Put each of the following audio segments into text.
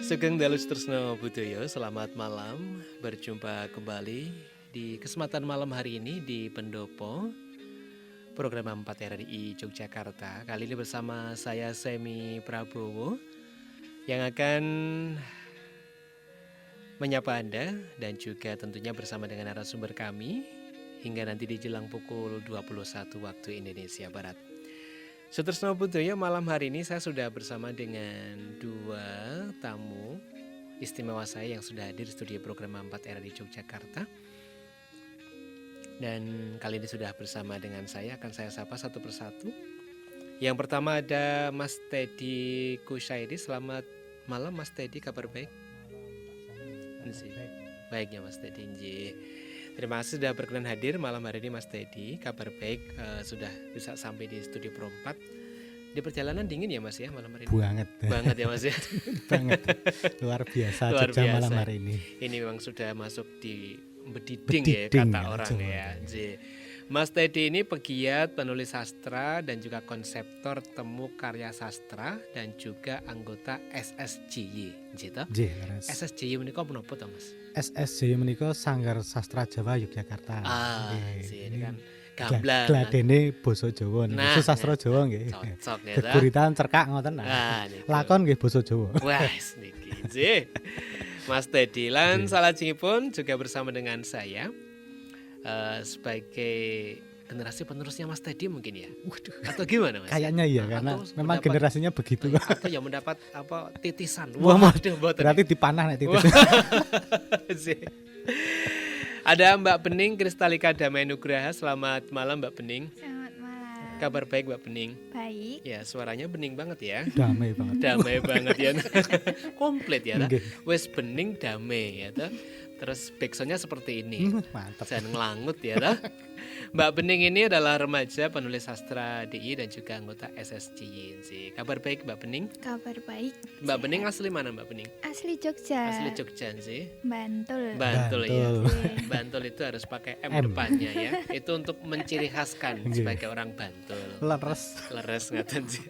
Sugeng Dalu Tresno Budoyo, selamat malam. Berjumpa kembali di kesempatan malam hari ini di Pendopo Program 4 RRI Yogyakarta. Kali ini bersama saya Semi Prabowo yang akan menyapa Anda dan juga tentunya bersama dengan narasumber kami hingga nanti di jelang pukul 21 waktu Indonesia Barat. Sutresno Budoyo, malam hari ini saya sudah bersama dengan dua tamu istimewa saya yang sudah hadir di studio program 4 RRI Yogyakarta. Dan kali ini sudah bersama dengan saya, akan saya sapa satu persatu. Yang pertama ada Mas Teddy Kushairi. Selamat malam Mas Teddy, kabar baik? Baiknya Mas Teddy. Terima kasih sudah berkenan hadir malam hari ini Mas Teddy. Kabar baik, sudah bisa sampai di studio Pro 4. Di perjalanan dingin ya Mas ya malam hari ini? Banget ya Mas ya. Banget. Luar biasa Jogja malam hari ini. Ini memang sudah masuk di bediding ya kata orang ya. Mas Teddy ini pegiat, penulis sastra dan juga konseptor temu karya sastra dan juga anggota SSJY. SSJY menika menapa to Mas? SSJY menika Sanggar Sastra Jawa Yogyakarta. Ini kan gamblang. Gladene basa Jawa niku. Nah, sastra Jawa nggih. Cocok ya. Geguritan cerkak ngoten. Lakon nggih basa Jawa. Wes niki nggih. Mas Teddy lan salajengipun juga bersama dengan saya sebagai generasi penerusnya Mas Teddy mungkin ya. Atau gimana Mas? Kayaknya iya karena memang generasinya begitu. Atau yang mendapat titisan. Berarti dipanah nek titis. Ada Mbak Bening Kristalika Damai Nugraha. Selamat malam Mbak Bening. Selamat malam. Kabar baik Mbak Bening? Baik. Ya, suaranya bening banget ya. Damai banget. Damai banget ya. Komplit ya. Wes bening damai ya. Terus backsoundnya seperti ini. Mantap. Jangan ngelangut ya. Mbak Bening ini adalah remaja penulis sastra DI dan juga anggota SSJY. Kabar baik Mbak Bening? Kabar baik. Mbak Bening asli mana Mbak Bening? Asli Jogja. Asli Jogja sih. Bantul. Ya. Bantul itu harus pakai M depannya ya. Itu untuk menciri khaskan sebagai orang Bantul. Leres ngaten sih.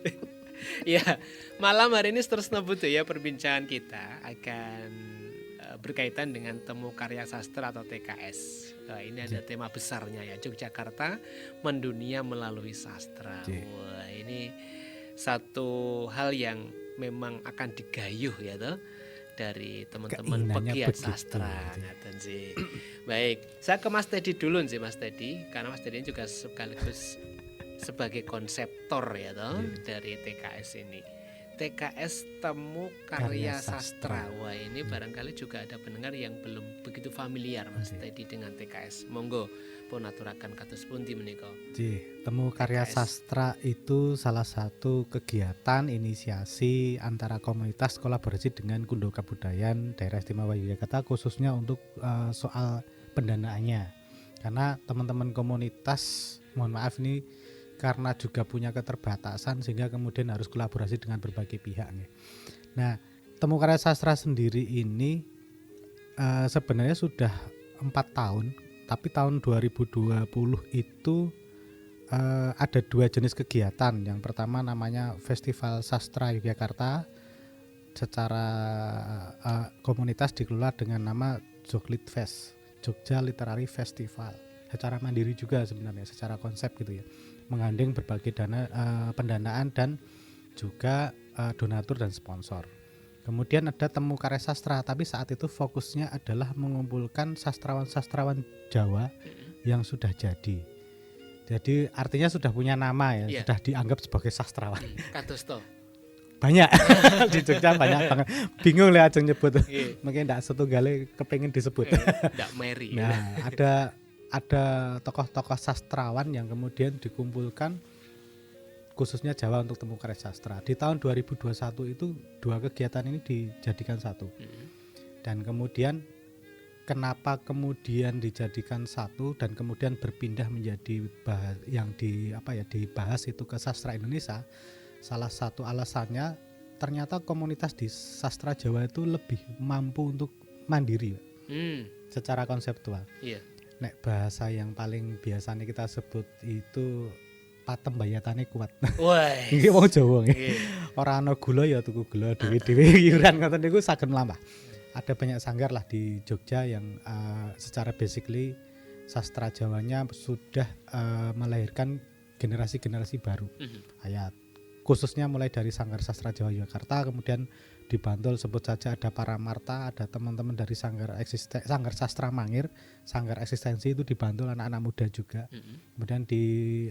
Ya, malam hari ini Tresno Budoyo perbincangan kita akan berkaitan dengan temu karya sastra atau TKS. Ini ada tema besarnya ya, Yogyakarta mendunia melalui sastra. Wah, ini satu hal yang memang akan digayuh ya toh dari teman-teman pegiat sastra ngaten sih. Baik, saya ke Mas Teddy dulu sih Mas Teddy, karena Mas Teddy juga sekaligus sebagai konseptor ya toh dari TKS ini. TKS Temu Karya Sastra. Wah, ini barangkali juga ada pendengar yang belum begitu familiar Mas Teddy dengan TKS. Monggo pun aturaken kados pundi menika. Temu Karya Sastra itu salah satu kegiatan inisiasi antara komunitas kolaborasi dengan Kundo Kabudayaan Daerah Istimewa Yogyakarta khususnya untuk soal pendanaannya. Karena teman-teman komunitas, mohon maaf ini karena juga punya keterbatasan sehingga kemudian harus kolaborasi dengan berbagai pihak. Nah, Temu Karya Sastra sendiri ini sebenarnya sudah 4 tahun, tapi tahun 2020 itu ada 2 jenis kegiatan. Yang pertama namanya Festival Sastra Yogyakarta, secara komunitas dikelola dengan nama Joglit Fest, Jogja Literary Festival. Secara mandiri juga sebenarnya, secara konsep gitu ya, menggandeng berbagai pendanaan dan juga donatur dan sponsor. Kemudian ada Temu Karya Sastra, tapi saat itu fokusnya adalah mengumpulkan sastrawan-sastrawan Jawa yang sudah jadi. Jadi artinya sudah punya nama ya, sudah dianggap sebagai sastrawan. Kados to. Banyak di Jogja banyak banget. Bingung lah ajeng nyebut. Mungkin enggak setunggale kepengin disebut. Enggak Mary. Nah, ada tokoh-tokoh sastrawan yang kemudian dikumpulkan khususnya Jawa untuk Temu Karya Sastra. Di tahun 2021 itu 2 kegiatan ini dijadikan satu. Dan kemudian kenapa kemudian dijadikan satu dan kemudian berpindah menjadi dibahas itu ke sastra Indonesia? Salah satu alasannya ternyata komunitas di sastra Jawa itu lebih mampu untuk mandiri secara konseptual. Nek bahasa yang paling biasanya kita sebut itu patembayatane kuat. Wah. Iki wong Jawa nggih. Nggih. Ora ana gula ya tuku gula dhewe-dhewe iuran ngoten niku saged mlampah. Ada banyak sanggar lah di Jogja yang secara basically sastra Jawanya sudah melahirkan generasi-generasi baru. Ayat khususnya mulai dari Sanggar Sastra Jawa Yogyakarta, kemudian di Bantul sebut saja ada Paramarta, ada teman-teman dari Sanggar Sastra Mangir, Sanggar Eksistensi itu di Bantul anak-anak muda juga. Kemudian di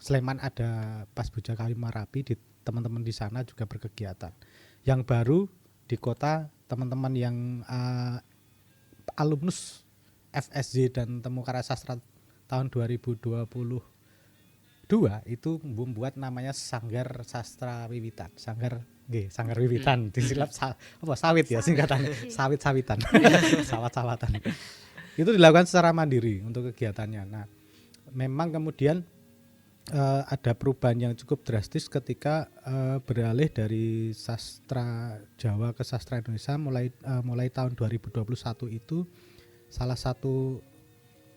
Sleman ada Pasbuja Kawi Marapi, di teman-teman di sana juga berkegiatan. Yang baru di kota teman-teman yang alumnus FSJ dan Temu Karya Sastra tahun 2022 itu membuat namanya Sanggar Sastra Wiwitan. Sanggar Wiwitan disilap sawit ya singkatannya. Sawit-sawitan. Sawat-sawatan. Itu dilakukan secara mandiri untuk kegiatannya. Nah, memang kemudian ada perubahan yang cukup drastis ketika beralih dari sastra Jawa ke sastra Indonesia mulai tahun 2021 itu salah satu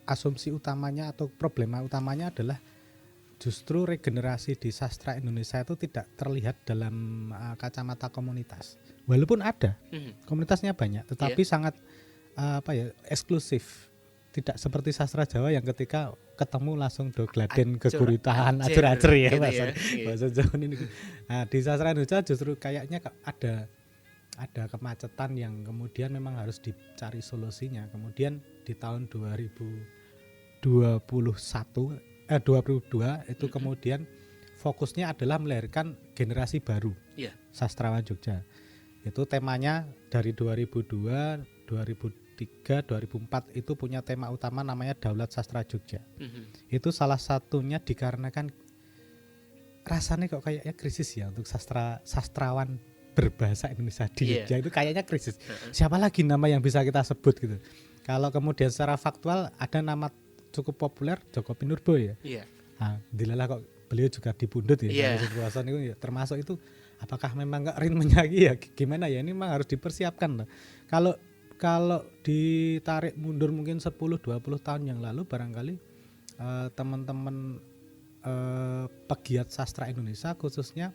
asumsi utamanya atau problema utamanya adalah justru regenerasi di sastra Indonesia itu tidak terlihat dalam kacamata komunitas. Walaupun ada, komunitasnya banyak, tetapi sangat eksklusif. Tidak seperti sastra Jawa yang ketika ketemu langsung do gladen keguritaan acer-acer ya bahasa Jawa ini. Nah, di sastra Indonesia justru kayaknya ada kemacetan yang kemudian memang harus dicari solusinya. Kemudian di tahun 2022 itu kemudian fokusnya adalah melahirkan generasi baru sastrawan Jogja. Itu temanya dari 2002, 2003, 2004 itu punya tema utama namanya Daulat Sastra Jogja. Itu salah satunya dikarenakan rasanya kok kayaknya krisis ya untuk sastrawan berbahasa Indonesia di Jogja itu kayaknya krisis. Siapa lagi nama yang bisa kita sebut gitu. Kalau kemudian secara faktual ada nama cukup populer Joko Pinurbo ya. Nah, dilalah kok beliau juga dipundhut ya. Itu termasuk itu apakah memang enggak rin menyagi ya gimana ya, ini memang harus dipersiapkan. Kalau ditarik mundur mungkin 10-20 tahun yang lalu barangkali teman-teman pegiat sastra Indonesia khususnya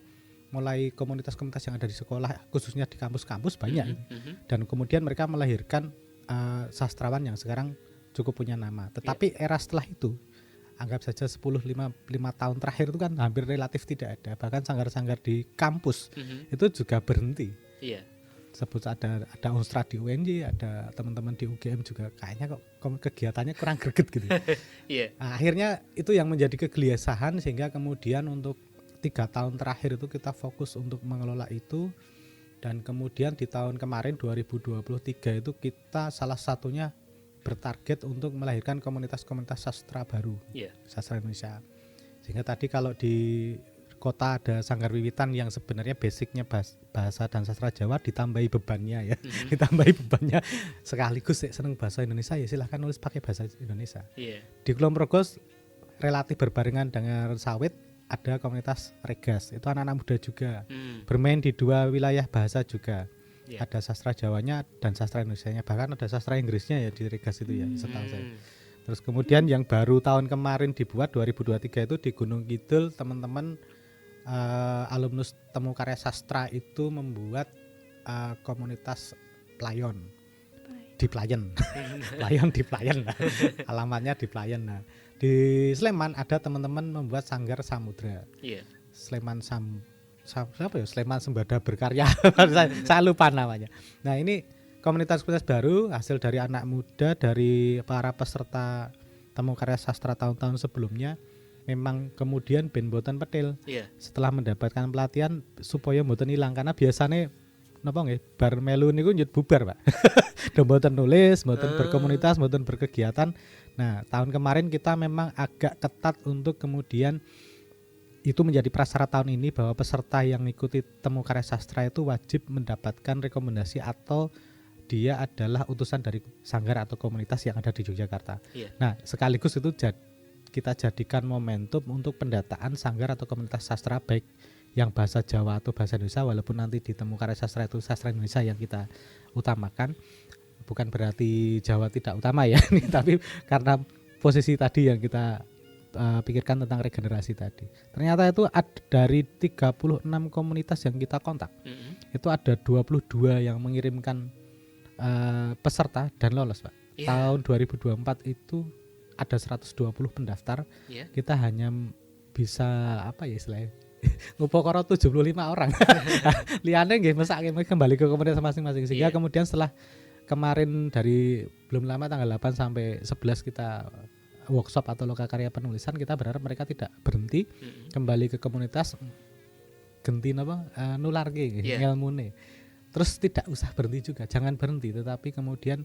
mulai komunitas-komunitas yang ada di sekolah khususnya di kampus-kampus banyak dan kemudian mereka melahirkan sastrawan yang sekarang cukup punya nama. Tetapi era setelah itu anggap saja 10-5 tahun terakhir itu kan hampir relatif tidak ada. Bahkan sanggar-sanggar di kampus itu juga berhenti. Sebut ada Unstra di UNJ, ada teman-teman di UGM juga kayaknya kok kegiatannya kurang greget gitu. Nah, akhirnya itu yang menjadi kegelisahan sehingga kemudian untuk 3 tahun terakhir itu kita fokus untuk mengelola itu. Dan kemudian di tahun kemarin 2023 itu kita salah satunya bertarget untuk melahirkan komunitas-komunitas sastra baru, sastra Indonesia. Sehingga tadi kalau di kota ada Sanggar Wiwitan yang sebenarnya basicnya bahasa dan sastra Jawa ditambahi bebannya ya, ditambahi bebannya sekaligus seneng bahasa Indonesia ya silahkan nulis pakai bahasa Indonesia. Di Kulon Progo relatif berbarengan dengan sawit ada komunitas Regas, itu anak-anak muda juga bermain di 2 wilayah bahasa juga. Ada sastra Jawanya dan sastra Indonesianya, bahkan ada sastra Inggrisnya ya di Regas itu ya setahu saya. Terus kemudian yang baru tahun kemarin dibuat 2023 itu di Gunung Kidul teman-teman alumnus Temu Karya Sastra itu membuat komunitas Playon di Playen. Playon di Playen. Alamatnya di Playen. Nah, di Sleman ada teman-teman membuat Sanggar Samudra. Sleman Sleman Sembada Berkarya. Saya lupa namanya. Nah, ini komunitas-komunitas baru hasil dari anak muda, dari para peserta Temu Karya Sastra tahun-tahun sebelumnya. Memang kemudian ben boten petil setelah mendapatkan pelatihan supaya boten hilang, karena biasanya napa nggih bar melu niku nyut bubar, Pak. Mboten nulis, mboten berkomunitas, mboten berkegiatan. Nah, tahun kemarin kita memang agak ketat untuk kemudian itu menjadi prasyarat tahun ini bahwa peserta yang mengikuti Temu Karya Sastra itu wajib mendapatkan rekomendasi atau dia adalah utusan dari sanggar atau komunitas yang ada di Yogyakarta. Nah, sekaligus itu kita jadikan momentum untuk pendataan sanggar atau komunitas sastra baik yang bahasa Jawa atau bahasa Indonesia, walaupun nanti di Temu Karya Sastra itu sastra Indonesia yang kita utamakan. Bukan berarti Jawa tidak utama ya, tapi karena posisi tadi yang kita pikirkan tentang regenerasi tadi. Ternyata itu dari 36 komunitas yang kita kontak, itu ada 22 yang mengirimkan peserta dan lolos, Pak. Tahun 2024 itu ada 120 pendaftar. Kita hanya bisa apa ya istilahnya? Ngupokoro 75 orang. Liane nggih mesake kembali ke komunitas masing-masing. Sehingga kemudian setelah kemarin dari belum lama tanggal 8 sampai 11 kita workshop atau lokakarya penulisan, kita berharap mereka tidak berhenti, kembali ke komunitas genti napa nularke ilmune. Terus tidak usah berhenti juga, jangan berhenti, tetapi kemudian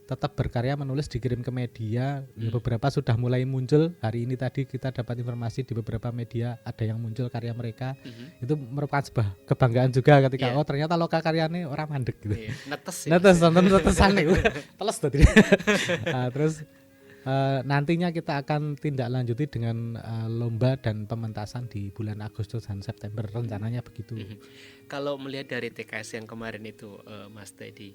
tetap berkarya menulis, dikirim ke media. Beberapa sudah mulai muncul. Hari ini tadi kita dapat informasi di beberapa media ada yang muncul karya mereka. Itu merupakan sebuah kebanggaan juga ketika oh ternyata lokakaryané orang mandek gitu. Netes netesane. Teles tadi. Terus nantinya kita akan tindak lanjuti dengan lomba dan pementasan di bulan Agustus dan September, rencananya begitu. Kalau melihat dari TKS yang kemarin itu, Mas Teddy,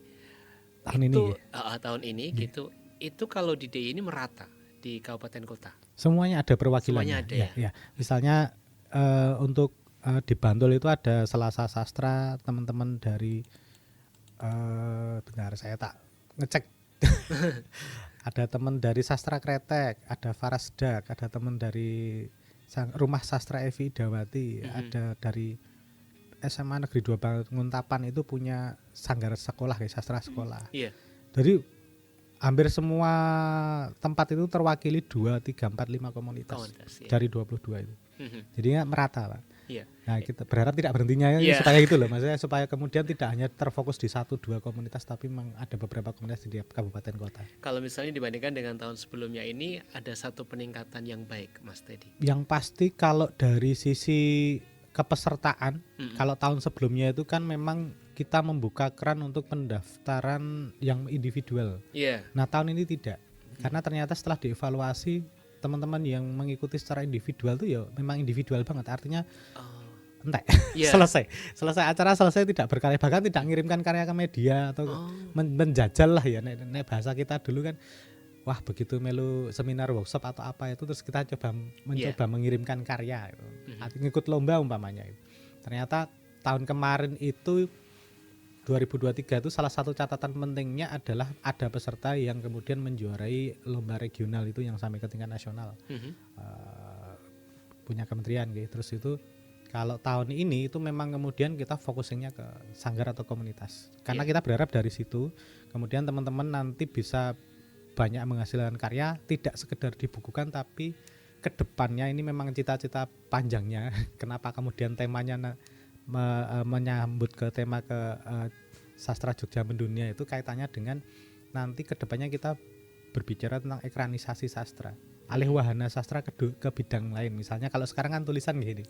tahun ini gitu, itu kalau di DI ini merata di kabupaten kota. Semuanya ada perwakilannya. Semuanya ada ya. Misalnya untuk di Bantul itu ada Selasa Sastra, teman-teman dari bentar saya tak ngecek. Ada teman dari Sastra Kretek, ada Farasdak, ada teman dari Rumah Sastra Evi Dawati, ada dari SMA Negeri 2 Banguntapan itu punya sanggar sekolah kayak sastra sekolah. Jadi hampir semua tempat itu terwakili 2, 3, 4, 5 komunitas dari 22 itu. Jadinya merata, Pak. Nah, kita berharap tidak berhentinya supaya gitu loh, maksudnya supaya kemudian tidak hanya terfokus di 1-2 komunitas, tapi memang ada beberapa komunitas di kabupaten kota. Kalau misalnya dibandingkan dengan tahun sebelumnya ini ada satu peningkatan yang baik, Mas Teddy. Yang pasti kalau dari sisi kepesertaan, kalau tahun sebelumnya itu kan memang kita membuka keran untuk pendaftaran yang individual. Nah, tahun ini tidak. Karena ternyata setelah dievaluasi, teman-teman yang mengikuti secara individual tuh ya memang individual banget, artinya entek. Selesai acara selesai tidak berkarya, bahkan tidak mengirimkan karya ke media atau menjajal lah ya nek bahasa kita dulu kan. Wah, begitu melu seminar workshop atau apa itu terus kita mencoba mengirimkan karya gitu. Ngikut lomba umpamanya itu. Ternyata tahun kemarin itu 2023 itu salah satu catatan pentingnya adalah ada peserta yang kemudian menjuarai lomba regional itu yang sampai ke tingkat nasional. Punya kementerian gitu. Terus itu kalau tahun ini itu memang kemudian kita fokusnya ke sanggar atau komunitas. Karena kita berharap dari situ kemudian teman-teman nanti bisa banyak menghasilkan karya, tidak sekedar dibukukan tapi kedepannya ini memang cita-cita panjangnya. Kenapa kemudian temanya menyambut ke tema ke sastra Jogja mendunia itu kaitannya dengan nanti kedepannya kita berbicara tentang ekranisasi sastra, alih wahana sastra ke bidang lain. Misalnya kalau sekarang kan tulisan gini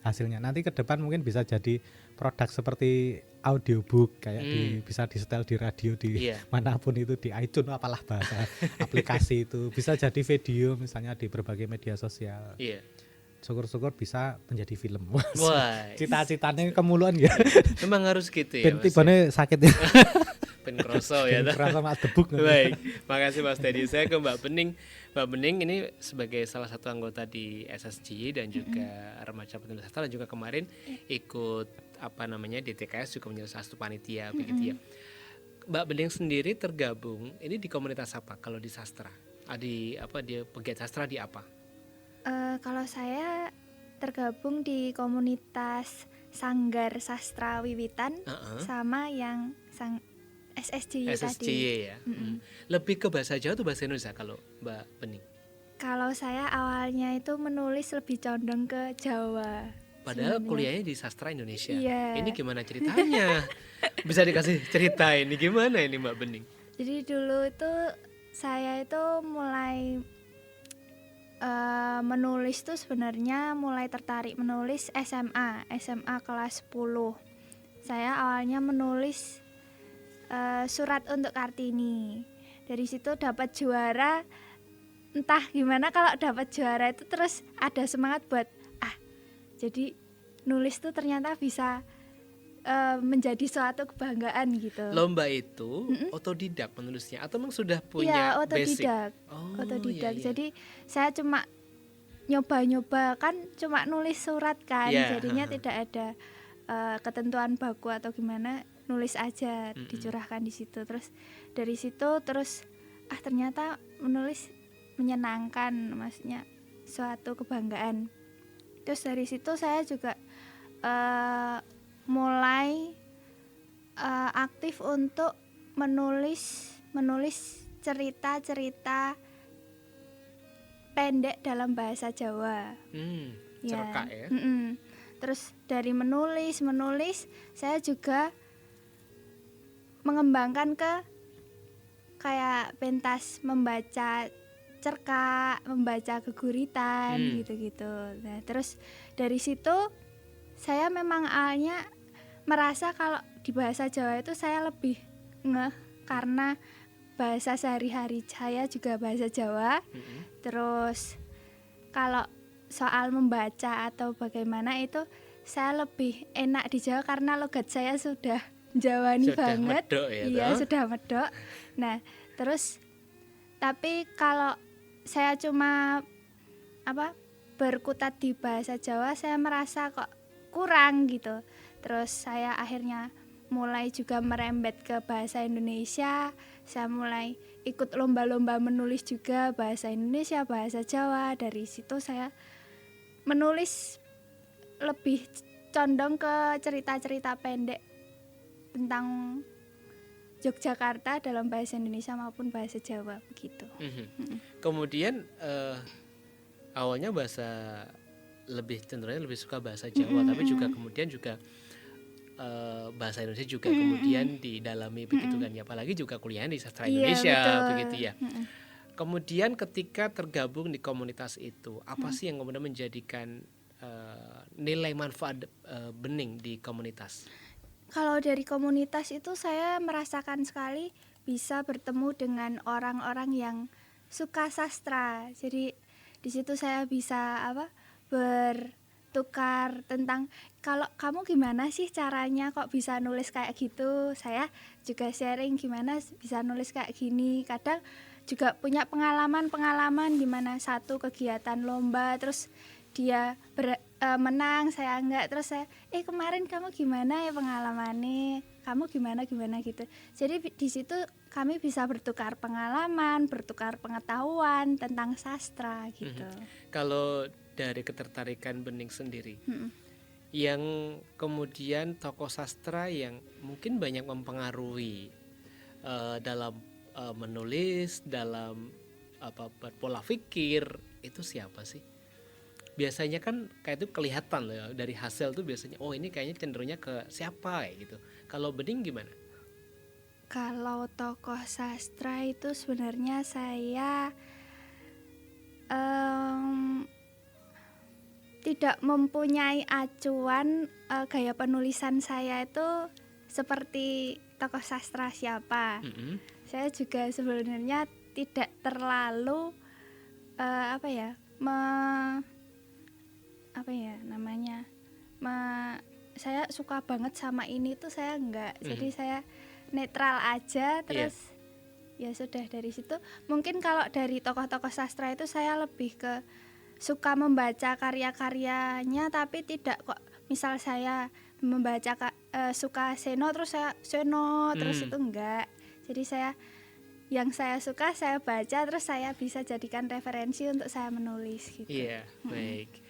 hasilnya, nanti ke depan mungkin bisa jadi produk seperti audiobook kayak bisa disetel di radio di manapun itu, di iTunes apalah bahasa aplikasi itu, bisa jadi video misalnya di berbagai media sosial. Syukur-syukur bisa menjadi film. Wah, cita-citanya kemuluan ya. Memang harus gitu ya. Tibane sakit ya. Ben kroso ya. Kerasa mas debuk. Baik, makasih Mas Teddy. Saya ke Mbak Bening. Mbak Bening ini sebagai salah satu anggota di SSG dan juga Remaja Penulis Sastra dan juga kemarin ikut di TKS juga menjadi salah satu panitia begitu ya. Mbak Bening sendiri tergabung ini di komunitas apa kalau di sastra? Dia pegiat sastra di apa? Kalau saya tergabung di komunitas Sanggar Sastra Wiwitan sama yang SSJ tadi. Ya. Lebih ke bahasa Jawa atau bahasa Indonesia kalau Mbak Bening? Kalau saya awalnya itu menulis lebih condong ke Jawa. Padahal kuliahnya di sastra Indonesia. Ini gimana ceritanya? Bisa dikasih cerita ini gimana ini Mbak Bening? Jadi dulu itu saya itu mulai menulis tuh sebenarnya mulai tertarik menulis SMA kelas 10. Saya awalnya menulis surat untuk Kartini. Dari situ dapat juara. Entah gimana kalau dapat juara itu terus ada semangat buat jadi nulis tuh ternyata bisa menjadi suatu kebanggaan gitu. Lomba itu otodidak menulisnya atau memang sudah punya otodidak. basic? Otodidak. Jadi saya cuma nyoba-nyoba kan cuma nulis surat kan, Yeah. jadinya tidak ada ketentuan baku atau gimana, nulis aja dicurahkan di situ. Terus dari situ terus ternyata menulis menyenangkan, maksudnya suatu kebanggaan. Terus dari situ saya juga mulai aktif untuk menulis cerita-cerita pendek dalam bahasa Jawa. Cerkak ya. Terus dari menulis saya juga mengembangkan ke kayak pentas membaca cerkak, membaca geguritan gitu-gitu. Nah, terus dari situ saya memang awalnya merasa kalau di bahasa Jawa itu saya lebih ngeh karena bahasa sehari-hari saya juga bahasa Jawa. Terus kalau soal membaca atau bagaimana itu saya lebih enak di Jawa karena logat saya sudah Jawani Sudah banget. medok ya, Iya, toh? sudah medok. Nah, terus tapi kalau saya cuma berkutat di bahasa Jawa, saya merasa kok kurang gitu. Terus saya akhirnya mulai juga merembet ke bahasa Indonesia. Saya mulai ikut lomba-lomba menulis juga bahasa Indonesia, bahasa Jawa. Dari situ saya menulis lebih condong ke cerita-cerita pendek tentang Yogyakarta dalam bahasa Indonesia maupun bahasa Jawa begitu. Kemudian awalnya cenderungnya lebih suka bahasa Jawa, tapi juga kemudian juga bahasa Indonesia juga kemudian didalami begitu kan ya, apalagi juga kuliah di sastra Indonesia begitu ya. Kemudian ketika tergabung di komunitas itu, apa sih yang kemudian menjadikan nilai manfaat Bening di komunitas? Kalau dari komunitas itu saya merasakan sekali bisa bertemu dengan orang-orang yang suka sastra. Jadi di situ saya bisa bertukar tentang kalau kamu gimana sih caranya kok bisa nulis kayak gitu. Saya juga sharing gimana bisa nulis kayak gini. Kadang juga punya pengalaman di mana satu kegiatan lomba terus dia menang, saya enggak, terus saya kemarin kamu gimana ya pengalamannya, kamu gimana gitu. Jadi di situ kami bisa bertukar pengalaman, bertukar pengetahuan tentang sastra gitu. Kalau dari ketertarikan Bening sendiri, yang kemudian tokoh sastra yang mungkin banyak mempengaruhi dalam menulis, dalam berpola pikir, itu siapa sih? Biasanya kan kayak itu kelihatan loh ya, dari hasil tuh biasanya ini kayaknya cenderungnya ke siapa kayak gitu. Kalau Bening gimana? Kalau tokoh sastra itu sebenarnya saya tidak mempunyai acuan gaya penulisan saya itu seperti tokoh sastra siapa. Saya juga sebenarnya tidak terlalu saya suka banget sama ini tuh saya enggak. Jadi saya netral aja terus ya sudah. Dari situ mungkin kalau dari tokoh-tokoh sastra itu saya lebih ke suka membaca karya-karyanya, tapi tidak kok misal saya membaca suka Seno terus saya Seno terus itu enggak. Jadi yang saya suka saya baca terus saya bisa jadikan referensi untuk saya menulis gitu. Iya, baik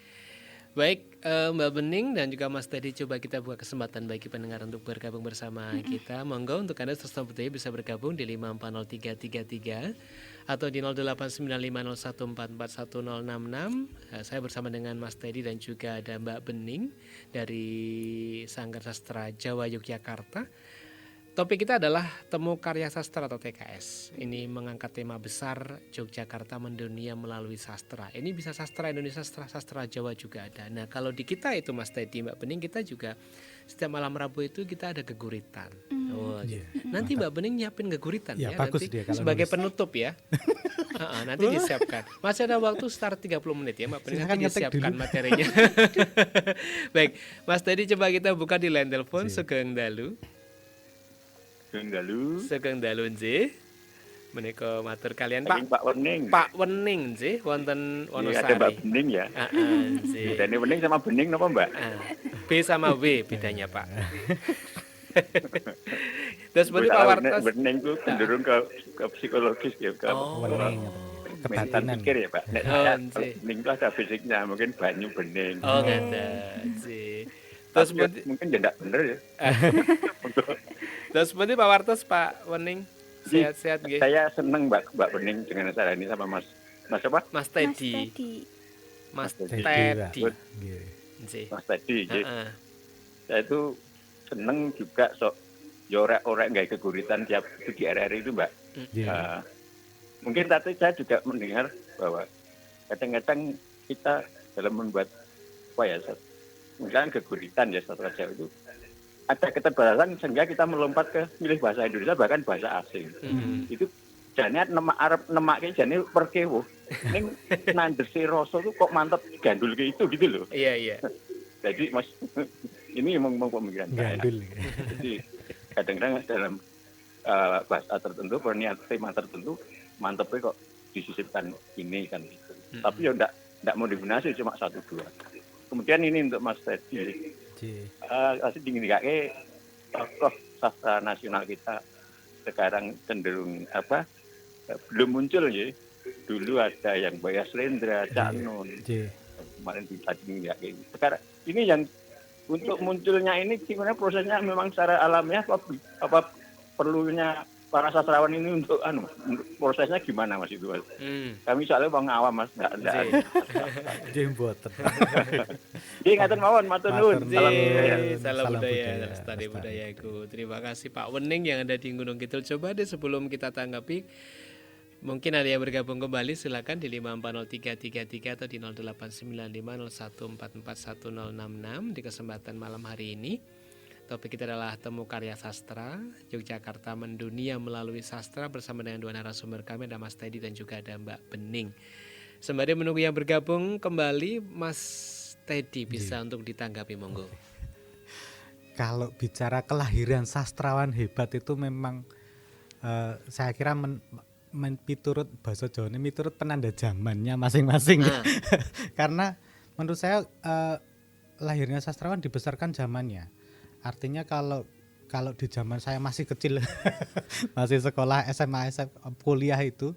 Mbak Bening dan juga Mas Teddy, coba kita buka kesempatan bagi pendengar untuk bergabung bersama kita. Monggo untuk Anda terus bisa bergabung di 5403333 atau di 089501441066. Saya bersama dengan Mas Teddy dan juga ada Mbak Bening dari Sanggar Sastra Jawa Yogyakarta. Topik kita adalah Temu Karya Sastra atau TKS. Ini mengangkat tema besar Yogyakarta mendunia melalui sastra. Ini bisa sastra Indonesia, sastra Jawa juga ada. Nah, kalau di kita itu Mas Teddy, Mbak Bening, kita juga setiap malam Rabu itu kita ada geguritan. Nanti Mbak Bening nyiapin geguritan ya bagus nanti dia kalau sebagai nulis. penutup ya. Nanti disiapkan. Masih ada waktu start 30 menit ya Mbak Bening, nanti disiapkan materinya. Baik, Mas Teddy, coba kita buka di line telepon Sugeng Dalu. Sugeng Dalu nggih. Menika matur kalian Saking Pak Pak Wening. Pak Wening nggih wonten Iya, ada Mbak Wonosari. Bening ya. Heeh, nggih. Bedanya Wening sama Bening napa Mbak? B sama W bedanya Pak. Terus berarti Pak Salah, Wartos. Bening itu cenderung ke psikologis ya, ke Oh, Wening mental kebatinan. pikir ya Pak. Nek Oh, saya nggih. Bening itu ada fisiknya, mungkin banyu bening. Oh, ngaten sih. Terus Tapi berarti mungkin ya enggak bener ya. terus berarti Pak Wartos Pak Wening sehat-sehat nggih. Saya seneng Mbak Bening dengan acara ini sama Mas apa? Mas Mas Teddy. Teddy. Mas Teddy, Pak. Teddy. Nggih. Nggih. Mas tadi. Heeh. Saya itu seneng juga sok orek-orek nggak keguritan tiap itu di RRI itu Mbak. Nggih. Mungkin tadi saya juga mendengar bahwa kadang-kadang kita dalam membuat apa ya, misalnya keguritan ya satu aja itu ada keterbatasan sehingga kita melompat ke milih bahasa Indonesia bahkan bahasa asing. Itu jane nemak Arab nemake jane perkewo. Ning nandese rasa tuh kok mantep gandul ke itu gitu loh. Iya, iya. Jadi Mas ini memang pemikiran saya. Gandul. Jadi kadang-kadang dalam bahasa tertentu, tema tertentu, mantepnya kok disisipkan ini kan gitu. Tapi ya enggak mau diminasi cuma 1-2. Kemudian ini untuk Mas Teddy. Asli dingin kayak tokoh sastra nasional kita sekarang cenderung belum muncul ya. Dulu ada yang Baya Slendra, Cak Nun. Kemarin ditanding ya kayak gitu. Sekarang ini yang untuk munculnya ini gimana prosesnya, memang secara alamiah apa perlunya para sastrawan ini untuk prosesnya gimana Mas itu Mas? Kami soalnya bang awam Mas, enggak. Jemboten. Nggih ngaten mawon, matur nuwun. Salam Salam budaya, budaya, lestari lestari. budayaku. Terima kasih Pak Wening yang ada di Gunung Kidul. Coba deh sebelum kita tanggapi, mungkin ada yang bergabung kembali, silakan di 5403333 atau di 089501441066 di kesempatan malam hari ini. Topik kita adalah Temu Karya Sastra Yogyakarta Mendunia Melalui Sastra, bersama dengan dua narasumber kami, ada Mas Teddy dan juga ada Mbak Bening. Sembari menunggu yang bergabung kembali, Mas Teddy bisa untuk ditanggapi, monggo. Kalau bicara kelahiran sastrawan hebat itu memang saya kira miturut bahasa Jawa ini miturut penanda zamannya masing-masing. Karena menurut saya lahirnya sastrawan dibesarkan zamannya. Artinya kalau di zaman saya masih kecil masih sekolah SMA kuliah itu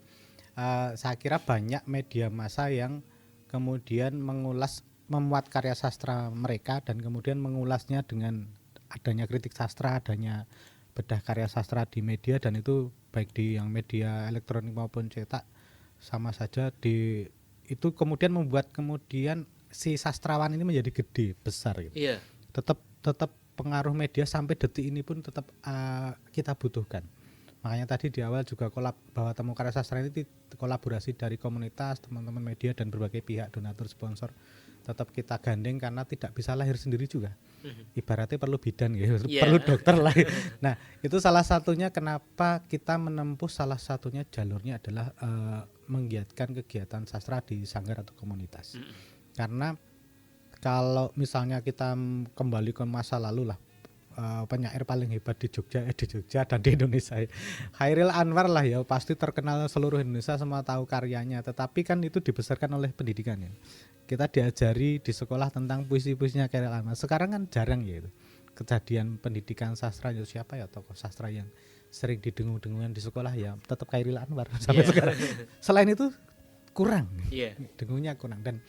saya kira banyak media massa yang kemudian memuat karya sastra mereka dan kemudian mengulasnya dengan adanya kritik sastra, adanya bedah karya sastra di media, dan itu baik di yang media elektronik maupun cetak sama saja itu kemudian membuat kemudian si sastrawan ini menjadi gede besar gitu. Iya. Tetap pengaruh media sampai detik ini pun tetap kita butuhkan. Makanya tadi di awal juga bahwa Temu Karya Sastra ini kolaborasi dari komunitas, teman-teman media dan berbagai pihak, donatur, sponsor, tetap kita gandeng karena tidak bisa lahir sendiri juga. Ibaratnya perlu bidan gitu, perlu dokter lah. Nah, itu salah satunya kenapa kita menempuh salah satunya jalurnya adalah menggiatkan kegiatan sastra di sanggar atau komunitas. Karena kalau misalnya kita kembali ke masa lalu lah, penyair paling hebat di Jogja dan di Indonesia, Chairil Anwar lah ya, pasti terkenal seluruh Indonesia, semua tahu karyanya. Tetapi kan itu dibesarkan oleh pendidikan ya. Kita diajari di sekolah tentang puisi-puisinya Chairil Anwar. Sekarang kan jarang ya itu kejadian pendidikan sastra. Siapa ya tokoh sastra yang sering didengung-dengungan di sekolah, ya tetap Chairil Anwar sampai sekarang. Selain itu kurang, dengungnya kurang. Dan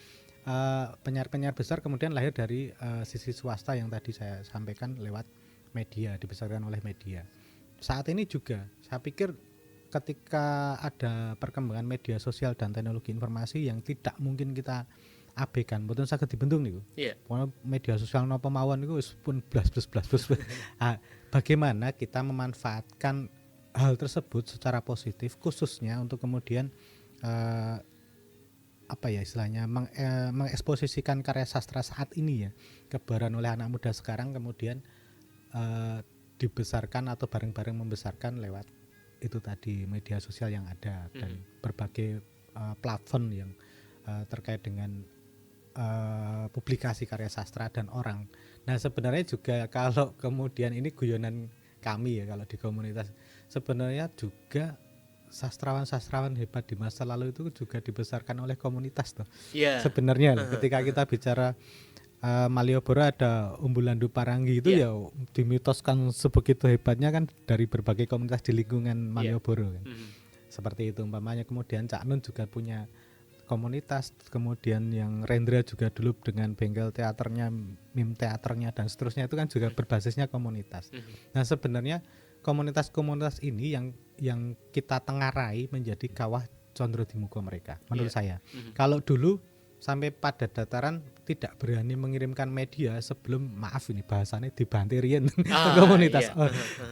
penyair-penyair besar kemudian lahir dari sisi swasta yang tadi saya sampaikan lewat media, dibesarkan oleh media. Saat ini juga saya pikir ketika ada perkembangan media sosial dan teknologi informasi yang tidak mungkin kita abaikan, betul saged dibendung niku. Media sosial napa mawon niku wis pun blas. Bagaimana kita memanfaatkan hal tersebut secara positif, khususnya untuk kemudian istilahnya mengeksposisikan karya sastra saat ini ya, kebaran oleh anak muda sekarang, kemudian dibesarkan atau bareng-bareng membesarkan lewat itu tadi media sosial yang ada dan berbagai platform yang terkait dengan publikasi karya sastra dan orang. Nah, sebenarnya juga kalau kemudian ini guyonan kami ya, kalau di komunitas sebenarnya juga sastrawan-sastrawan hebat di masa lalu itu juga dibesarkan oleh komunitas toh. Iya. Sebenarnya ketika kita bicara Malioboro ada Umbulandu Parangi itu ya dimitoskan sebegitu hebatnya kan dari berbagai komunitas di lingkungan Malioboro kan. Seperti itu umpamanya. Kemudian Cak Nun juga punya komunitas, kemudian yang Rendra juga dulu dengan bengkel teaternya, mim teaternya dan seterusnya itu kan juga berbasisnya komunitas. Nah sebenarnya komunitas-komunitas ini yang kita tengarai menjadi kawah Condro Dimugo mereka menurut saya. Kalau dulu sampai pada dataran tidak berani mengirimkan media sebelum maaf ini bahasanya dibantirin ke komunitas.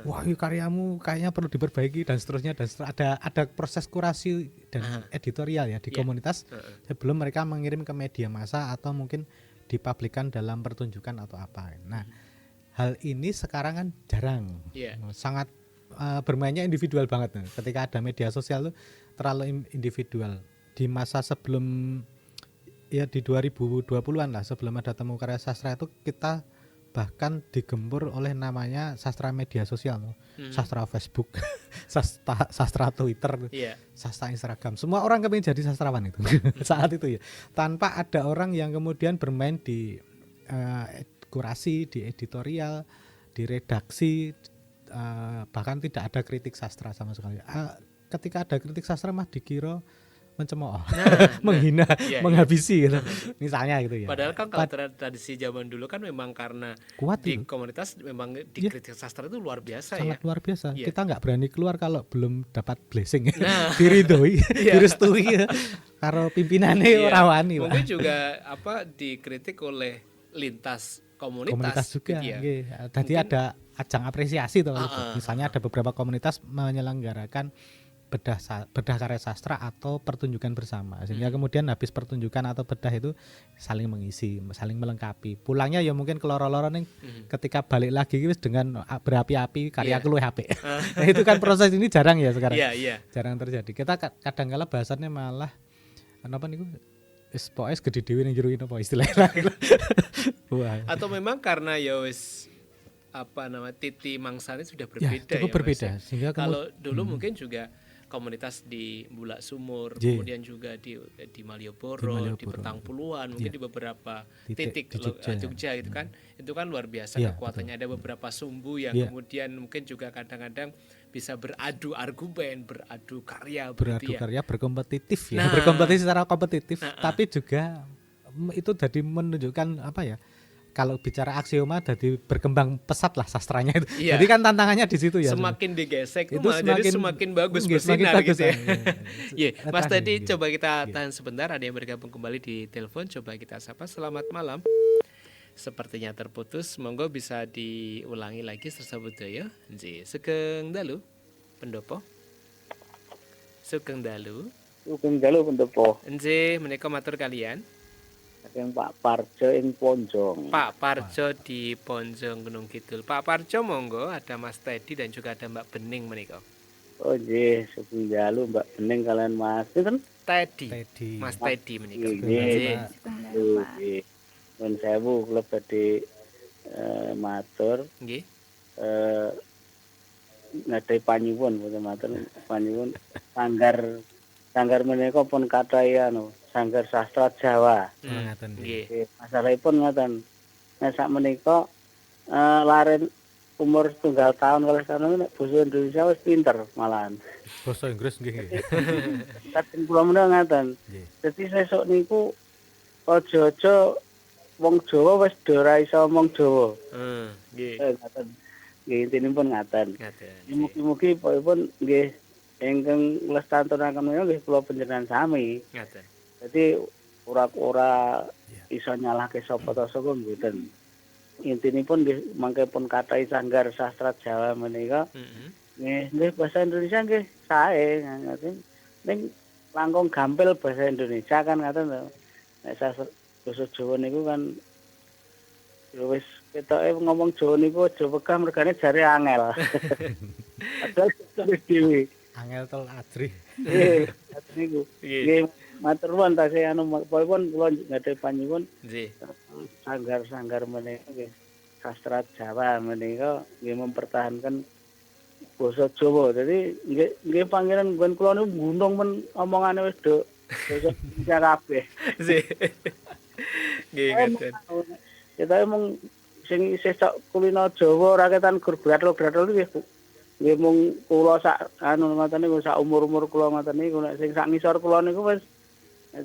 Wah, karyamu kayaknya perlu diperbaiki dan seterusnya ada proses kurasi dan editorial ya di komunitas sebelum mereka mengirim ke media massa atau mungkin dipublikkan dalam pertunjukan atau apa. Nah, hal ini sekarang kan jarang. Sangat bermainnya individual banget nih. Ketika ada media sosial tuh terlalu individual. Di masa sebelum ya di 2020-an lah sebelum ada Temu Karya Sastra itu kita bahkan digempur oleh namanya sastra media sosial, sastra Facebook, sastra Twitter, sastra Instagram. Semua orang kepingin jadi sastrawan itu saat itu ya. Tanpa ada orang yang kemudian bermain di kurasi, di editorial, di redaksi, bahkan tidak ada kritik sastra sama sekali. Ketika ada kritik sastra mah dikira mencemooh, menghina, menghabisi gitu. Misalnya gitu ya. Padahal kan kalau tradisi zaman dulu kan memang karena kuat di itu. Komunitas memang di kritik sastra itu luar biasa. Sangat luar biasa. Kita nggak berani keluar kalau belum dapat blessing, diridhoi, direstui karo pimpinannya ora wani. Mungkin juga dikritik oleh lintas komunitas juga. Gitu ya. Tadi ada ajang apresiasi tuh. Misalnya ada beberapa komunitas menyelenggarakan bedah karya sastra atau pertunjukan bersama sehingga kemudian habis pertunjukan atau bedah itu saling mengisi, saling melengkapi. Pulangnya ya mungkin keloro-loro ning ketika balik lagi wis dengan berapi-api karya luwih apik. Nah, itu kan proses ini jarang ya sekarang. Jarang terjadi. Kita kadang-kala bahasannya malah apa niku wis pokoke gede dhewe ning jero apa istilahnya. Atau memang karena ya wis titi mangsane sudah berbeda cukup berbeda. Sehingga kalau dulu mungkin juga komunitas di Bulak Sumur, kemudian juga di Malioboro, di Petang Puluhan, mungkin di beberapa titik Jogja gitu kan. Itu kan luar biasa kekuatannya. Ada beberapa sumbu yang kemudian mungkin juga kadang-kadang bisa beradu argumen, beradu karya, berkompetitif ya. Berkompetisi secara kompetitif, tapi juga itu jadi menunjukkan apa ya? Kalau bicara aksioma jadi berkembang pesat lah sastranya itu. Jadi kan tantangannya di situ ya. Semakin digesek itu jadi semakin bagus bersinar gitu ya. Mas tadi coba kita tahan sebentar, ada yang bergabung kembali di telepon, coba kita sapa. Selamat malam. Sepertinya terputus, monggo bisa diulangi lagi tersebut ya. Sugeng dalu pendopo. Sugeng dalu pendopo. Menika matur kalian. Yang Pak Parjo ing Ponjong. Pak Parjo di Ponjong Gunung Kidul. Pak Parjo monggo, ada Mas Teddy dan juga ada Mbak Bening menika. Oh nggih, sugeng dalu Mbak Bening kalian Mas sinten? Teddy. Mas Teddy menika. Nggih. Nuwun sewu kula badhe matur. Nggih. Ngadai panyuwun matur panyuwun sanggar menika pun kathah Sanggar Sastra Jawa. Nggih. Masalahipun ngoten. Nek sak menika laren umur 1 tahun kalih tahun nek basa Indonesia wis pinter malahan. Basa Inggris nggih. Kadang kula menawa ngaten. Dadi sesuk niku aja-aja wong Jawa wis ora iso omong Jawa. Nggih. Ngaten. Nggih intinipun ngaten. Mugi-mugi pun nggih ingkang lestarenaken menika nggih kula panjenengan sami. Ngaten. Jadi ora iso nyalahke sapa ta sapa mboten. Intinipun nggih mangke pun kathah sanggar sastra Jawa menika. Nggih bahasa Indonesia nggih sae ngaten. Ning langkung gampil bahasa Indonesia kan ngaten to. Nek sastra basa Jawa niku kan wis ketoke ngomong Jawa niku aja wegah mergane jare angel. Padahal terus dhewe. Angel tel adri. Nggih, niku. Nggih matur nuwun tasih pun kula ngadhep panyuwun. Nggih. Sanggar-sanggar menika nggih sastra Jawa menika nggih mempertahankan basa Jawa. Dadi nggih pangeran nggon kula niku gunung men omongane wis do basa Indonesia kabeh. Nggih ngoten. Kita emang sing isih sok kulino Jawa ora ketan gur bratel-bratel nggih nggih mung kula sak anu ngoten niku sak umur-umur kula ngoten niku nek sing sak ngisor kula niku wis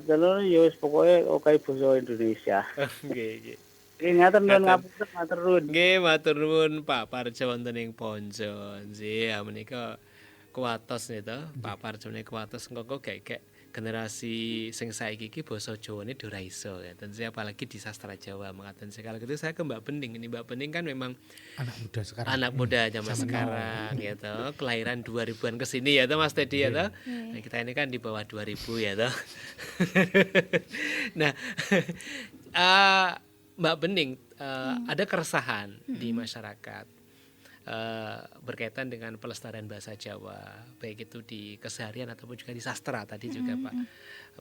jalur ya wis pokoke oke basa Indonesia. Nggih, nggih. Ngaten nuwun ngapunten matur nuwun. Nggih, matur nuwun Pak Parjo wonten ing Ponco. Nggih, menika kuwatos nih to, Pak Parjo menika kuwatos engko gek generasi sing saiki iki basa Jawane ora iso ya. Tentu apalagi di sastra Jawa mengatakan sekali gitu saya ke Mbak Bening. Ini Mbak Bening kan memang Anak muda sekarang. anak muda zaman sekarang ya toh, kelahiran 2000-an ke sini ya toh Mas Teddy ya toh. Nah, kita ini kan di bawah 2000 ya toh. Nah, Mbak Bening, ada keresahan di masyarakat berkaitan dengan pelestarian bahasa Jawa, baik itu di keseharian ataupun juga di sastra tadi juga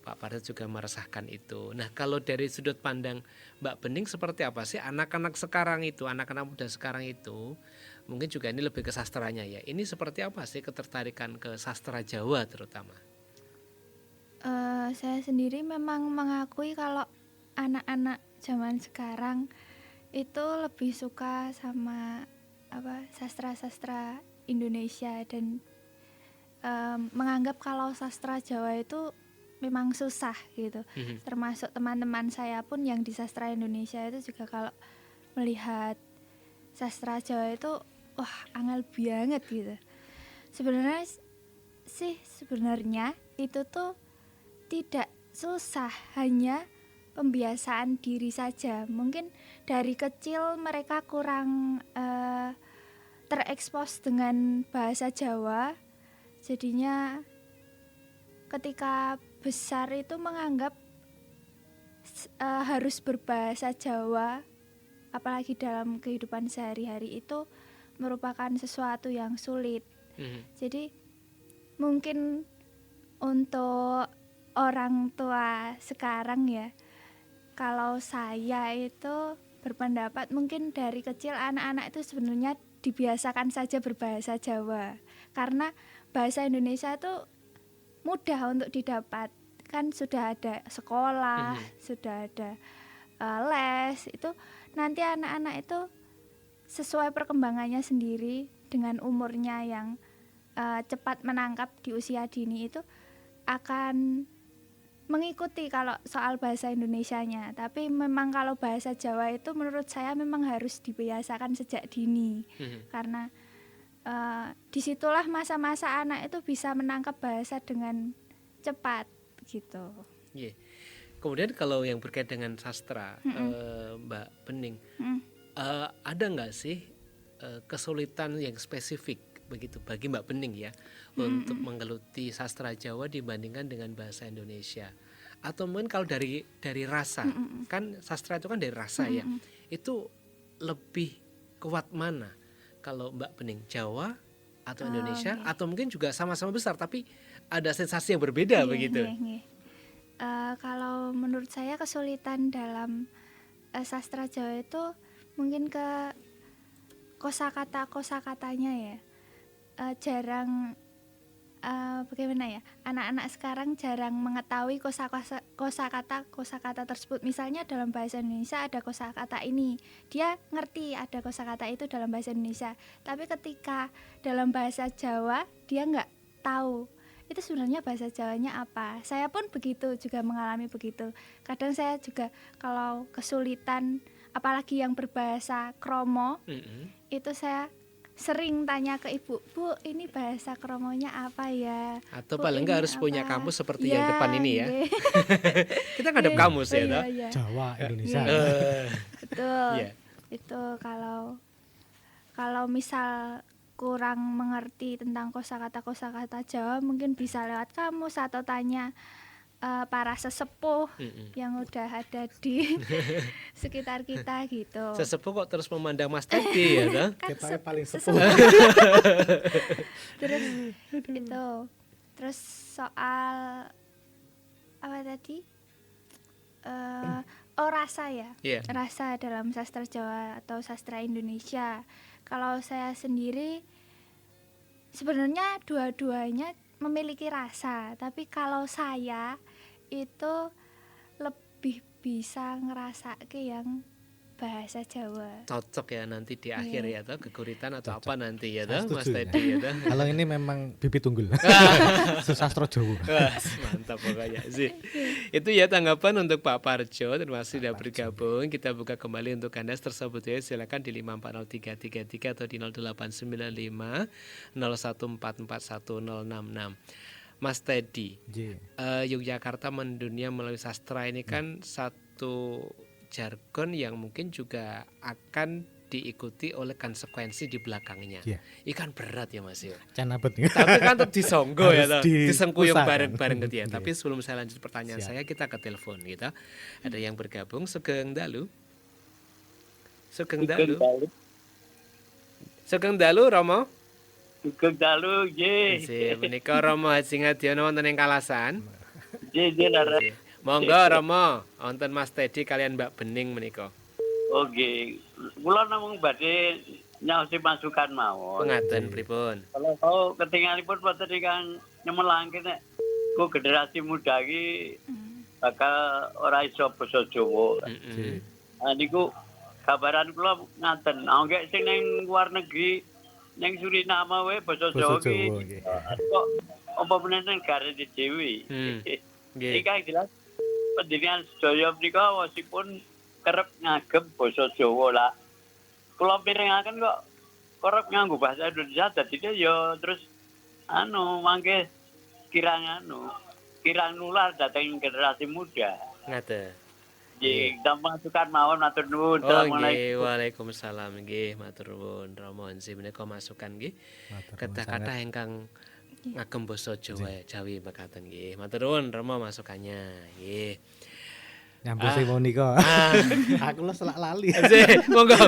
Pak Parjo juga meresahkan itu. Nah, kalau dari sudut pandang Mbak Bening seperti apa sih anak-anak sekarang itu, anak-anak muda sekarang itu, mungkin juga ini lebih ke sastranya ya. Ini seperti apa sih ketertarikan ke sastra Jawa terutama? Saya sendiri memang mengakui kalau anak-anak zaman sekarang itu lebih suka sama sastra-sastra Indonesia dan menganggap kalau sastra Jawa itu memang susah gitu. Termasuk teman-teman saya pun yang di sastra Indonesia itu juga kalau melihat sastra Jawa itu wah angel banget gitu. Sebenarnya itu tuh tidak susah, hanya pembiasaan diri saja. Mungkin dari kecil mereka kurang terekspos dengan bahasa Jawa, jadinya ketika besar itu menganggap harus berbahasa Jawa, apalagi dalam kehidupan sehari-hari itu merupakan sesuatu yang sulit. Jadi mungkin untuk orang tua sekarang ya, kalau saya itu berpendapat mungkin dari kecil anak-anak itu sebenarnya dibiasakan saja berbahasa Jawa, karena bahasa Indonesia itu mudah untuk didapat, kan sudah ada sekolah, sudah ada les, itu nanti anak-anak itu sesuai perkembangannya sendiri dengan umurnya yang cepat menangkap di usia dini itu akan mengikuti kalau soal bahasa Indonesianya. Tapi memang kalau bahasa Jawa itu menurut saya memang harus dibiasakan sejak dini, karena disitulah masa-masa anak itu bisa menangkap bahasa dengan cepat gitu. Yeah. Kemudian kalau yang berkait dengan sastra, Mbak Bening, ada nggak sih kesulitan yang spesifik begitu bagi Mbak Bening ya untuk menggeluti sastra Jawa dibandingkan dengan bahasa Indonesia? Atau mungkin kalau dari rasa, kan sastra itu kan dari rasa ya, itu lebih kuat mana? Kalau Mbak Bening, Jawa atau Indonesia, atau mungkin juga sama-sama besar tapi ada sensasi yang berbeda begitu? Kalau menurut saya kesulitan dalam sastra Jawa itu mungkin ke kosakatanya ya. Jarang bagaimana ya, anak-anak sekarang jarang mengetahui kosakata tersebut. Misalnya dalam bahasa Indonesia ada kosakata ini, dia ngerti ada kosakata itu dalam bahasa Indonesia, tapi ketika dalam bahasa Jawa dia nggak tahu itu sebenarnya bahasa Jawanya apa. Saya pun begitu, juga mengalami begitu. Kadang saya juga kalau kesulitan apalagi yang berbahasa Kromo, itu saya sering tanya ke ibu, Bu, ini bahasa Kromonya apa ya? Atau Bu, paling nggak harus apa? punya kamus seperti yang depan ini ya. Kita nggak ada Iya, kamus ya, toh? iya. Jawa Indonesia. Betul. Iya. Itu kalau misal kurang mengerti tentang kosakata Jawa, mungkin bisa lewat kamus atau tanya para sesepuh yang udah ada di sekitar kita gitu. Sesepuh kok terus memandang Mas Teddy ya, toh? Kita paling sepuh. Terus itu, terus soal apa tadi? Rasa ya, rasa dalam sastra Jawa atau sastra Indonesia. Kalau saya sendiri Sebenarnya dua-duanya memiliki rasa, tapi kalau saya itu lebih bisa ngerasake yang bahasa Jawa. Cocok ya nanti di akhir ya toh, geguritan atau Cocok. apa nanti ya Saya toh Mas setuju ya. Teddy ya toh. Kalau ini memang bibit unggul. Susastro Jawa. Wah, mantap pokoknya sih. Itu ya tanggapan untuk Pak Parjo. Terima kasih sudah bergabung. Kita buka kembali untuk Anda tersebut ya. Silakan di 540333 atau di 0895 01441066. Mas Teddy, Yogyakarta mendunia melalui sastra ini kan satu jargon yang mungkin juga akan diikuti oleh konsekuensi di belakangnya. Iya. Ikan berat ya Mas ya. Canabet. Tapi kan tetap disonggo ya toh, Harus disengkuyung diusahakan. bareng-bareng gitu ya. Iya. Tapi sebelum saya lanjut pertanyaan Siap. saya, kita ke telepon gitu. Ada yang bergabung. Sugeng Dalu. Sugeng Dalu. Sugeng Dalu Romo. Sugeng dalu nggih. Si menika Romo Haji Ngadiono wonten ing Kalasan. Nggih lara. Monggo Romo, wonten Mas Teddy kalian Mbak Bening menika. Oke. Kula namung badhe nyaosi masukan mawon. Ngaten pripun? Kalau tahu ketinggalipun boten ingkang nyemelangke nek ku generasi muda iki bakal ora iso basa Jawa. Heeh. Niku kabaran kula ngaten. Nggih sing ning luar negeri ning Suriname wae basa Jawa Basa iki. Jawa nggih. Kok apa meneh negara dhewe. Nggih. Iki kan jelas pendidikan sedaya menika wasipun kerep ngagem basa Jawa lah. Kula pirengaken kok kerep nganggo bahasa Indonesia dadine ya terus mangke kirang nular dhateng generasi muda. Ngaten. Nggih, dampak masukan mawon matur nuwun. Oh Assalamualaikum. nggih, waalaikumsalam nggih, matur nuwun Romo Hansi menika masukan nggih. Kata-kata ingkang ngagem basa Jawa Jawi mekaten nggih. Matur nuwun Romo masukannya. Nggih. Nyambung sing monika. Aku lo selak lali. Nggih, monggo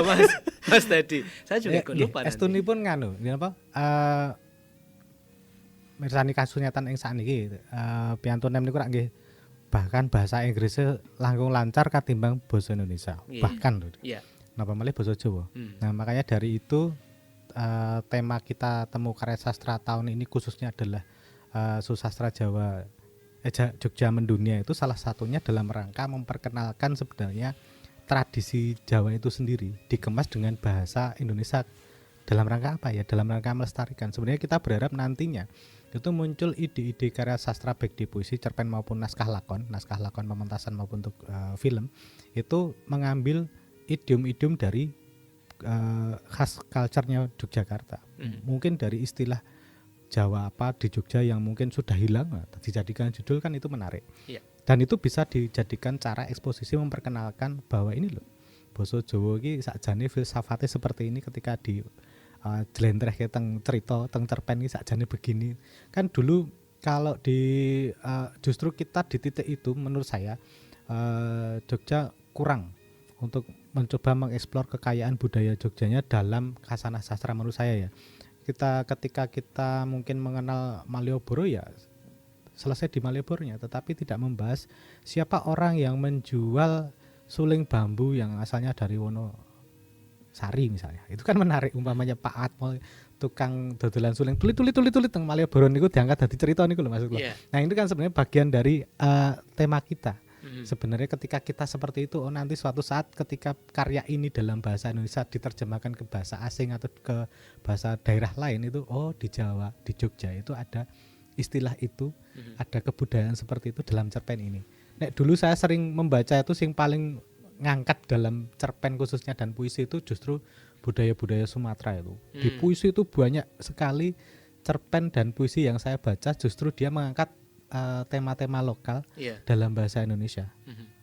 Mas Teddy. Saya juga ikut lupa nanti. Estunipun nganu, napa? Mirsani kasunyatan ing sakniki, piantun niku rak nggih bahkan bahasa Inggrisnya langkung lancar katimbang basa Indonesia. Iya. Bahkan lho. Iya. Napa malih basa Jawa. Nah, makanya dari itu tema kita temu karya sastra tahun ini khususnya adalah susastra Jawa Jogja mendunia, itu salah satunya dalam rangka memperkenalkan sebenarnya tradisi Jawa itu sendiri dikemas dengan bahasa Indonesia. Dalam rangka apa ya? Dalam rangka melestarikan. Sebenarnya kita berharap nantinya itu muncul ide-ide karya sastra baik di puisi, cerpen maupun naskah lakon pementasan maupun untuk film, itu mengambil idiom-idiom dari khas culture-nya Yogyakarta. Mungkin dari istilah Jawa apa di Jogja yang mungkin sudah hilang, dijadikan judul kan itu menarik. Iya. Dan itu bisa dijadikan cara eksposisi memperkenalkan bahwa ini loh basa Jawa iki sakjane filsafate seperti ini ketika di jlentrehke teng cerita teng cerpen iki sakjane begini. Kan dulu kalau di justru kita di titik itu menurut saya Jogja kurang untuk mencoba mengeksplor kekayaan budaya Jogjanya dalam khasanah sastra menurut saya ya. Ketika kita mungkin mengenal Malioboro ya selesai di Malioboro-nya, tetapi tidak membahas siapa orang yang menjual suling bambu yang asalnya dari Wonosari misalnya. Itu kan menarik, umpamanya Pak Atmo tukang dodolan suling tulit teng Malioboro niku diangkat dadi cerita niku lho maksud kula. Yeah. Nah, itu kan sebenarnya bagian dari tema kita. Sebenarnya ketika kita seperti itu, nanti suatu saat ketika karya ini dalam bahasa Indonesia diterjemahkan ke bahasa asing atau ke bahasa daerah lain itu, di Jawa, di Jogja itu ada istilah itu, ada kebudayaan seperti itu dalam cerpen ini. Nek dulu saya sering membaca itu sing paling ngangkat dalam cerpen khususnya dan puisi itu justru budaya-budaya Sumatera itu. Di puisi itu banyak sekali cerpen dan puisi yang saya baca justru dia mengangkat tema-tema lokal dalam bahasa Indonesia,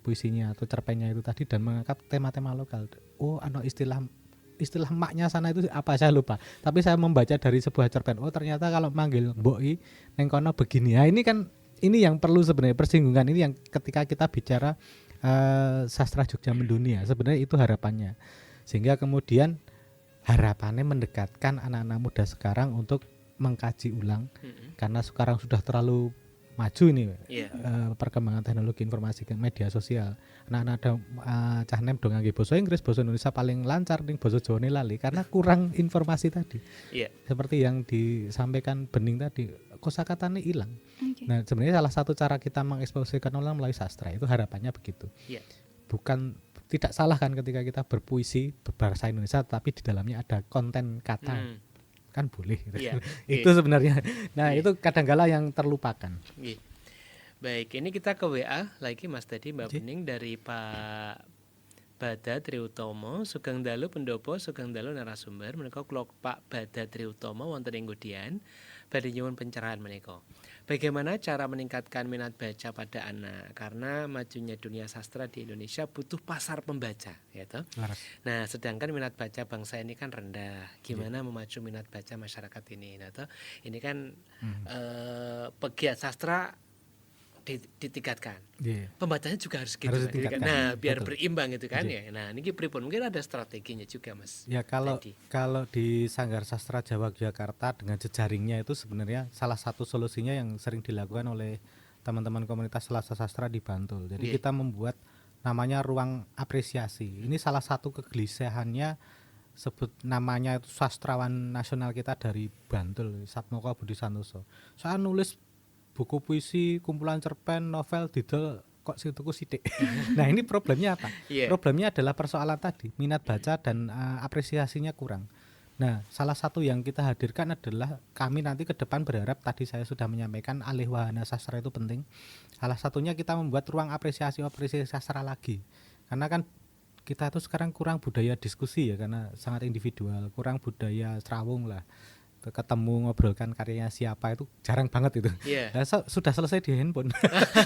puisinya atau cerpennya itu tadi, dan mengangkat tema-tema lokal. Istilah maknya sana itu apa saya lupa, tapi saya membaca dari sebuah cerpen, ternyata kalau manggil mbok neng kono begini. Nah, ini yang perlu sebenarnya, persinggungan ini yang ketika kita bicara sastra Jogja mendunia, sebenarnya itu harapannya, sehingga kemudian harapannya mendekatkan anak-anak muda sekarang untuk mengkaji ulang, karena sekarang sudah terlalu maju nih Iya. perkembangan teknologi informasi ke media sosial. Anak-anak ada cah nem do ngangge basa Inggris, basa Indonesia paling lancar ning basa Jawa ne lali karena kurang informasi tadi. Iya. Seperti yang disampaikan Bening tadi, kosakatanya hilang. Oke. Nah, sebenarnya salah satu cara kita mengekspresikan orang melalui sastra itu harapannya begitu. Iya. Bukan tidak salah kan ketika kita berpuisi berbahasa Indonesia tapi di dalamnya ada konten kata. Kan boleh gitu. Iya. Itu sebenarnya. Nah, itu kadang-kala yang terlupakan. Nggih. Baik, ini kita ke WA lagi Mas tadi Mbak Nggih. Bening dari Pak Bada Triutomo, Sugeng Dalu Pendopo, Sugeng Dalu narasumber menika kula Pak Bada Triutomo wonten ing Ngodian badhe nyuwun pencerahan menika. Bagaimana cara meningkatkan minat baca pada anak? Karena majunya dunia sastra di Indonesia butuh pasar pembaca, ya toh. Laras. Nah, sedangkan minat baca bangsa ini kan rendah. Gimana memacu minat baca masyarakat ini? Nah, toh, ini kan pegiat sastra ditingkatkan. Iya. Pembacanya juga harus gitu. Harus kan. ditingkatkan. Nah, biar Betul. berimbang gitu kan Iya. ya. Nah, ini pripun mungkin ada strateginya juga, Mas. Ya kalau Tadi. kalau di Sanggar Sastra Jawa Yogyakarta dengan jejaringnya itu sebenarnya salah satu solusinya yang sering dilakukan oleh teman-teman komunitas Selasa Sastra di Bantul. Jadi Iya. kita membuat namanya ruang apresiasi. Ini salah satu kegelisahannya sebut namanya itu sastrawan nasional kita dari Bantul, Satmoko Budi Santoso. Saya nulis buku puisi, kumpulan cerpen, novel didol kok situku sithik. Nah, ini problemnya apa? Iya. Problemnya adalah persoalan tadi, minat baca dan apresiasinya kurang. Nah, salah satu yang kita hadirkan adalah kami nanti ke depan berharap tadi saya sudah menyampaikan alih wahana sastra itu penting. Salah satunya kita membuat ruang apresiasi sastra lagi. Karena kan kita itu sekarang kurang budaya diskusi ya karena sangat individual, kurang budaya serawung lah. Ketemu ngobrolkan karyanya siapa itu jarang banget itu. Iya. Nah, sudah selesai di handphone,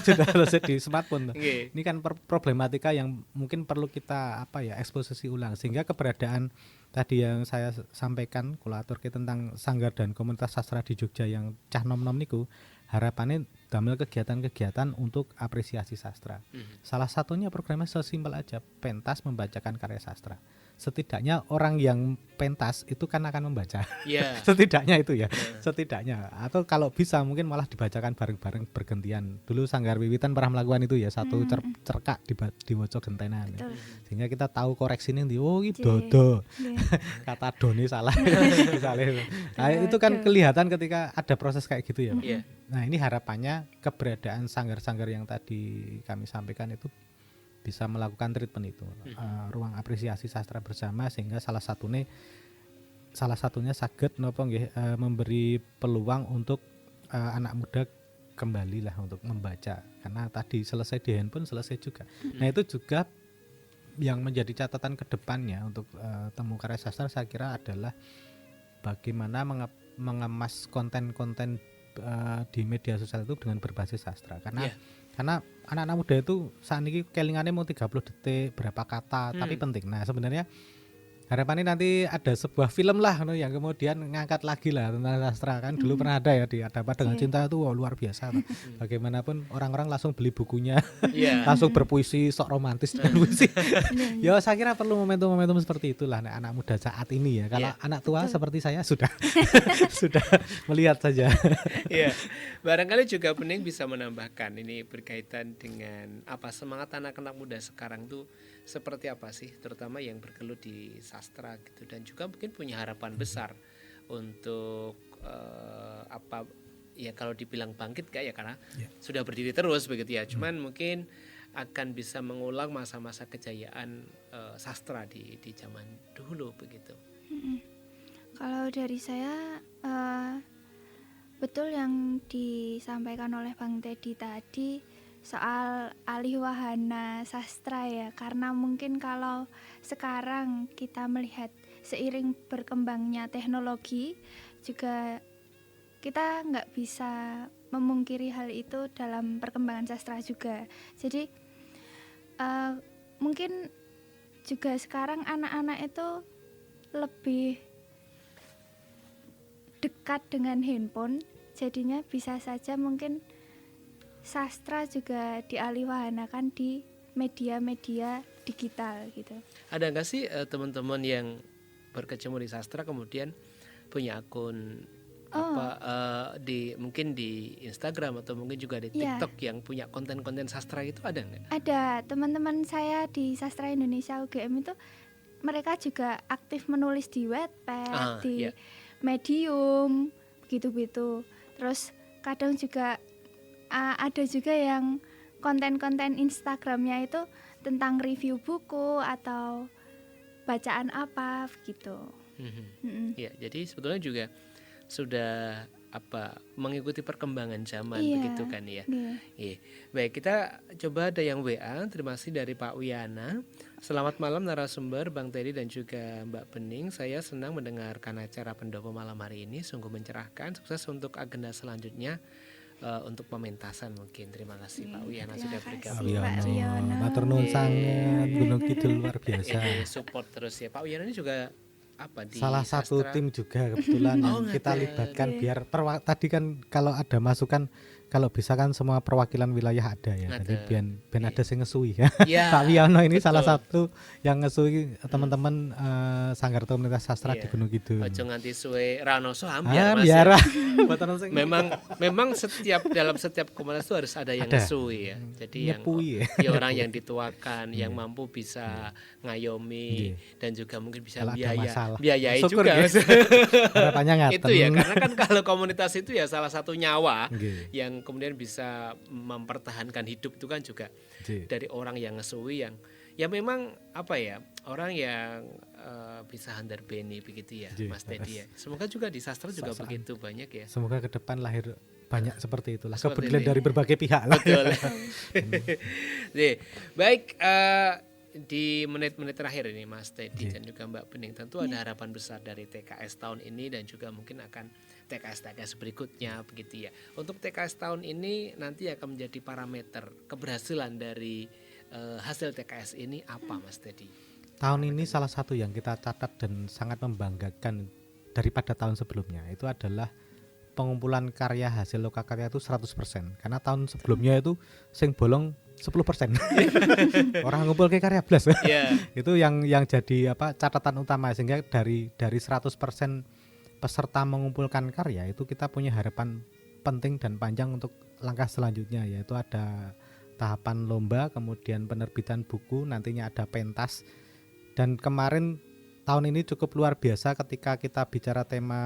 sudah selesai di smartphone. Nggih. Ini kan problematika yang mungkin perlu kita eksposisi ulang sehingga keberadaan tadi yang saya sampaikan kulaturke tentang sanggar dan komunitas sastra di Jogja yang cah nom-nom niku harapannya damel kegiatan-kegiatan untuk apresiasi sastra. Salah satunya programnya sesimpel aja, pentas membacakan karya sastra. Setidaknya orang yang pentas itu kan akan membaca. Iya. Setidaknya itu ya. Setidaknya atau kalau bisa mungkin malah dibacakan bareng-bareng bergantian. Dulu Sanggar Wiwitan pernah melakukan itu ya, satu cerkak diwaca gentenan. Betul. Sehingga kita tahu koreksinya ndi, oh iki Iya. dodo. Iya. Kata doni salah. Misalnya. Nah, itu kan kelihatan ketika ada proses kayak gitu ya, Pak. Iya. Nah, ini harapannya keberadaan sanggar-sanggar yang tadi kami sampaikan itu bisa melakukan treatment itu, ruang apresiasi sastra bersama sehingga salah satunya saged napa nggih memberi peluang untuk anak muda kembali lah untuk membaca karena tadi selesai di handphone selesai juga. Nah, itu juga yang menjadi catatan ke depannya untuk temu karya sastra saya kira adalah bagaimana mengemas konten-konten di media sosial itu dengan berbasis sastra karena anak-anak muda itu saat ini kelingannya mau 30 detik berapa kata tapi penting. Nah, sebenarnya harapannya nanti ada sebuah film lah yang kemudian ngangkat lagi lah tentang sastra kan dulu pernah ada ya di Ada Apa Dengan Cinta itu luar biasa. Bagaimanapun orang-orang langsung beli bukunya, langsung berpuisi sok romantis dengan puisi. Ya saya kira perlu momentum-momentum seperti itulah anak muda saat ini ya. Kalau anak tua seperti saya sudah sudah melihat saja. Iya. Barangkali juga Bening bisa menambahkan ini berkaitan dengan apa semangat anak-anak muda sekarang tuh seperti apa sih, terutama yang bergelut di sastra gitu dan juga mungkin punya harapan besar untuk apa ya kalau dibilang bangkit kayak ya karena sudah berdiri terus begitu ya. Cuman mungkin akan bisa mengulang masa-masa kejayaan sastra di zaman dulu begitu. Kalau dari saya betul yang disampaikan oleh Bang Teddy tadi soal alih wahana sastra ya, karena mungkin kalau sekarang kita melihat seiring berkembangnya teknologi juga kita nggak bisa memungkiri hal itu dalam perkembangan sastra juga. Jadi mungkin juga sekarang anak-anak itu lebih dekat dengan handphone, jadinya bisa saja mungkin sastra juga dialihwahanakan di media-media digital gitu. Ada nggak sih teman-teman yang berkecimpung di sastra kemudian punya akun mungkin di Instagram atau mungkin juga di TikTok yang punya konten-konten sastra itu ada nggak? Ada, teman-teman saya di Sastra Indonesia UGM itu mereka juga aktif menulis di Wattpad, di Medium, gitu-gitu. Terus kadang juga ada juga yang konten-konten Instagramnya itu tentang review buku atau bacaan apa gitu. Ya, jadi sebetulnya juga sudah mengikuti perkembangan zaman begitu kan ya. Iya. Baik, kita coba ada yang WA. Terima kasih dari Pak Wiyana. Selamat malam narasumber Bang Teddy dan juga Mbak Bening. Saya senang mendengarkan acara Pendopo malam hari ini. Sungguh mencerahkan. Sukses untuk agenda selanjutnya. Untuk pementasan mungkin. Terima kasih Pak Wiyana sudah bergabung. Pak Wiyana. Matur nuwun sangat, Gunung Kidul luar biasa. Support terus ya. Pak Wiyana ini juga di salah satu sastra. Tim juga kebetulan yang kita libatkan biar tadi kan kalau ada masukan kalau bisa kan semua perwakilan wilayah ada ya. Jadi ben ada sing ngesui ya. Pak Wiyana ini salah satu yang ngesui teman-teman Sanggar Komunitas Sastra di Gunung Kidul. Ojo nganti suwe ranoso ambiar Mas. Ya. memang dalam setiap komunitas itu harus ada yang ngesui ya. Jadi yang orang yang dituakan, yang mampu bisa ngayomi dan juga mungkin bisa biayai juga. Harapannya itu ya, karena kan kalau komunitas itu ya salah satu nyawa yang kemudian bisa mempertahankan hidup itu kan juga dari orang yang ngesui yang memang orang yang bisa handarbeni begitu ya Mas Teddy ya. Semoga juga di sastra juga begitu banyak ya. Semoga ke depan lahir banyak seperti itulah kepedulian dari berbagai pihak lah. Betul. Baik, di menit-menit terakhir ini Mas Teddy dan juga Mbak Bening, tentu ada harapan besar dari TKS tahun ini dan juga mungkin akan TKS berikutnya begitu ya. Untuk TKS tahun ini nanti akan menjadi parameter keberhasilan dari hasil TKS ini apa Mas Teddy? Tahun ini salah satu yang kita catat dan sangat membanggakan daripada tahun sebelumnya itu adalah pengumpulan karya hasil lokakarya itu 100%. Karena tahun sebelumnya itu sing bolong 10%. Orang ngumpul ke karya blas. Itu yang jadi catatan utama sehingga dari 100% peserta mengumpulkan karya itu kita punya harapan penting dan panjang untuk langkah selanjutnya, yaitu ada tahapan lomba, kemudian penerbitan buku, nantinya ada pentas. Dan kemarin tahun ini cukup luar biasa ketika kita bicara tema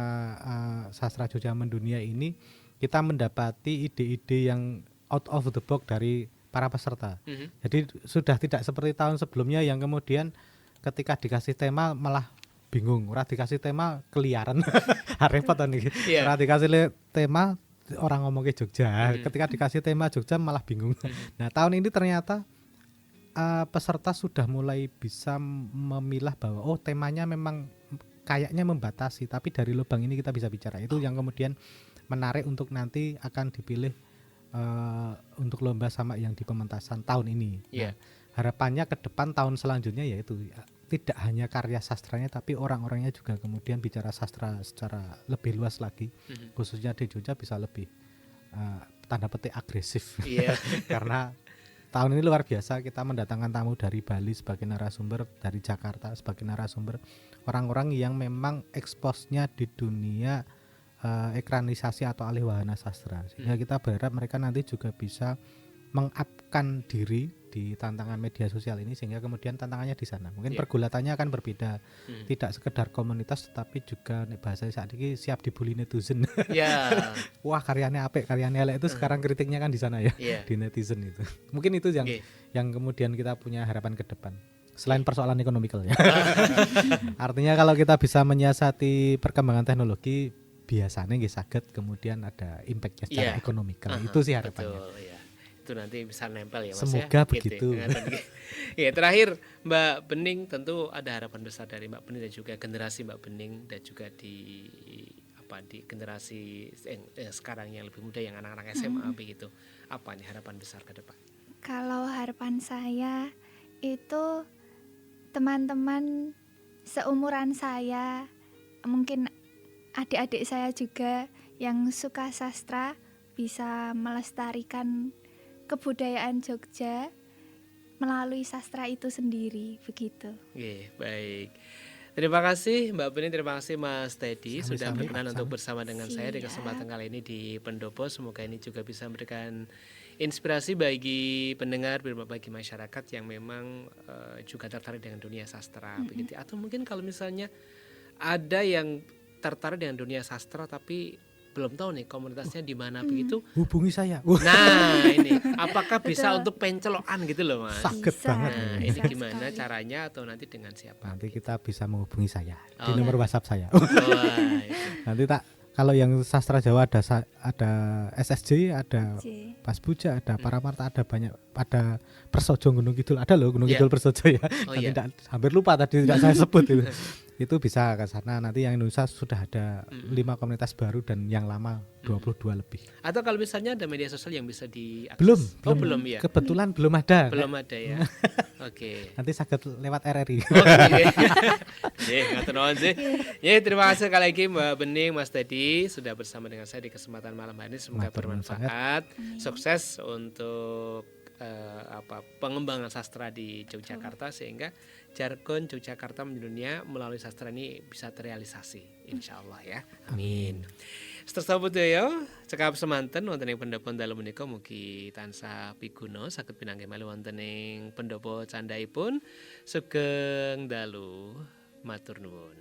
sastra Jogja mendunia ini, kita mendapati ide-ide yang out of the box dari para peserta. Jadi sudah tidak seperti tahun sebelumnya yang kemudian ketika dikasih tema malah bingung, ora dikasih tema keliaran. Repot nih. Ora dikasih tema orang ngomong ke Jogja, ketika dikasih tema Jogja malah bingung. Nah, tahun ini ternyata peserta sudah mulai bisa memilah bahwa temanya memang kayaknya membatasi, tapi dari lubang ini kita bisa bicara. Itu yang kemudian menarik untuk nanti akan dipilih untuk lomba sama yang di pementasan tahun ini. Nah, harapannya ke depan tahun selanjutnya yaitu tidak hanya karya sastranya tapi orang-orangnya juga kemudian bicara sastra secara lebih luas lagi, khususnya di Jogja bisa lebih tanda petik agresif. Karena tahun ini luar biasa, kita mendatangkan tamu dari Bali sebagai narasumber, dari Jakarta sebagai narasumber, orang-orang yang memang expose-nya di dunia ekranisasi atau alih wahana sastra, sehingga kita berharap mereka nanti juga bisa meng-up-kan diri di tantangan media sosial ini, sehingga kemudian tantangannya di sana mungkin pergulatannya akan berbeda, tidak sekedar komunitas tetapi juga bahasa saat ini siap dibully netizen. Wah karyanya apik, karyanya elek, itu sekarang kritiknya kan di sana ya, di netizen itu. Mungkin itu yang kemudian kita punya harapan ke depan selain persoalan ekonomikal ya. Artinya kalau kita bisa menyiasati perkembangan teknologi biasanya nggih saged kemudian ada impact-nya secara ekonomikal. Itu sih harapannya. Betul, itu nanti bisa nempel ya Mas. Semoga begitu. Ya, terakhir Mbak Bening, tentu ada harapan besar dari Mbak Bening dan juga generasi Mbak Bening dan juga di generasi sekarang yang lebih muda, yang anak-anak SMA begitu. Apa nih harapan besar ke depan? Kalau harapan saya itu teman-teman seumuran saya, mungkin adik-adik saya juga yang suka sastra bisa melestarikan kebudayaan Jogja melalui sastra itu sendiri, begitu. Baik. Terima kasih Mbak Bening, terima kasih Mas Teddy sudah Sami-sami. berkenan untuk bersama dengan saya di Siap. kesempatan kali ini di Pendopo. Semoga ini juga bisa memberikan inspirasi bagi pendengar, bagi masyarakat yang memang juga tertarik dengan dunia sastra begitu. Atau mungkin kalau misalnya ada yang tertarik dengan dunia sastra tapi belum tahu nih komunitasnya di mana begitu. Hubungi saya. Nah, ini apakah bisa Betul. untuk pencelokan gitu loh, Mas? Sakit Bisa. banget. Nah, Bisa ini gimana sekali. caranya atau nanti dengan siapa? Nanti kita bisa menghubungi saya di Oh. nomor WhatsApp saya. Wah, itu. Nanti kalau yang sastra Jawa ada SSJ, ada J. Pas Buja, ada Paramarta, ada banyak, ada Persojo Gunung Kidul, ada loh Gunung Iya. Kidul Persojo ya. Oh, Nanti iya. hampir lupa tadi tidak saya sebut itu. Itu bisa ke sana. Nanti yang Indonesia sudah ada 5 komunitas baru dan yang lama 22 lebih. Atau kalau misalnya ada media sosial yang bisa diakses. Belum, Oh, belum ya. Kebetulan belum ada. Belum ada ya. Oke. Nanti sakit lewat RRI. Oke. Ngatur nuwun sih. Ya, terima kasih sekali lagi Mbak Bening, Mas Teddy sudah bersama dengan saya di kesempatan malam hari ini. Semoga Matur nuwun bermanfaat. Sukses untuk pengembangan sastra di Yogyakarta sehingga jargon Yogyakarta mendunia melalui sastra ini bisa terrealisasi insyaallah ya. Amin. Seterusnya budaya cekap semanten wonten ing pendopo dalu menika mugi tansah piguna saged pinanggih malih wonten ing pendopo candhaipun sugeng dalu matur nuwun.